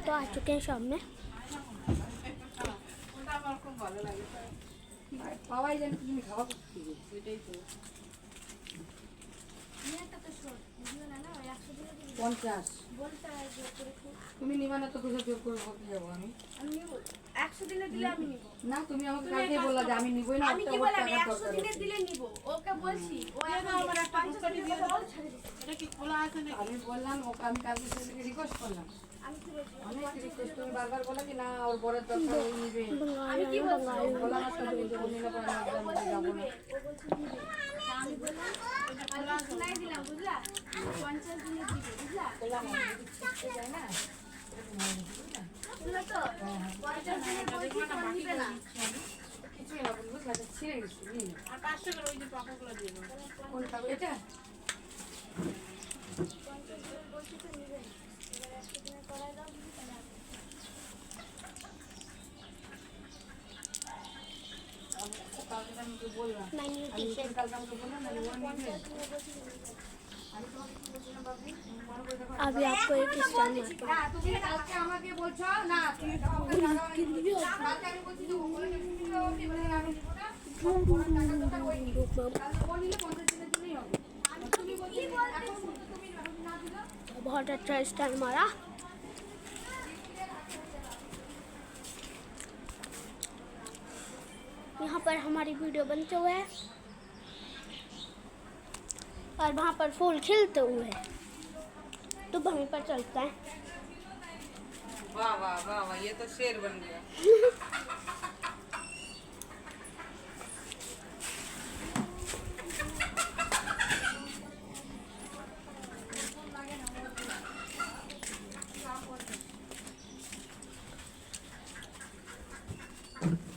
तो आ चुके हैं शॉप में। তুমি নিবা না তো কোথায় জোর করে বলতে যাবো আমি 100 দিনে দিলে আমি নিব না তুমি আমাকে কালকে বললা যে আমি নিবই না আমি কি বললাম 100 দিনে দিলে নিব ওকে বলছি ও আমার একটা পুস্তকি দিয়ে দাও এটা কি খোলা আছে নাকি আমি বললাম ওকে আমি কালকে সেদিকে রিকোয়েস্ট করলাম আমি কি বলছি অনেক রিকোয়েস্ট তুমি বারবার বলা যে না ওর বড় দরকার ও নিবে আমি কি বলছি বললাম না তুমি যে নিলে পরে আমি যাবো না ও বলছে নিবে আমি বললাম ওটা শুনাই দিলাম বুঝলা 50 দিনে দিবে বুঝলা বললাম ঠিক যায় না বুঝলা তো 50 দিনে বলছি তো নিবে না কিছুই না বলবো সেটা ছিঁড়ে গেছে নিয়ে আর 500 করে ওই যে টাকাগুলো দিয়ে দাও কোনটা এটা 50 দিনে বলছি তো নিবে না এবার 100 দিনে করাই দাও বুঝলি তাহলে কালকে আমি তো বললাম मैंने আমি टी शर्ट কালকে আমাকে বললাম না ও নিবে আমি তোমাকে কি বলছিলাম বাবু মনে করে দেখো अभी आपको एक स्टाइल না তুমি কালকে আমাকে বলছো না তুমি কাউকে লাগাও কালকে আমি বলছি যে ও বলে যে তুমি নিবে ওকে বলে আমি নিব না ওর টাকা দরকার ওই নিবে কালকে ও নিলে 50 দিনের জন্যই হবে আমি তুমি বলছি এখন তুমি না দিলো बहुत अच्छा स्टाइल मारा। यहाँ पर हमारी वीडियो बनते हुए है और वहाँ पर फूल खिलते हुए है, तो वहीं पर चलता है। वाह वाह वाह वाह ये तो शेर बन गया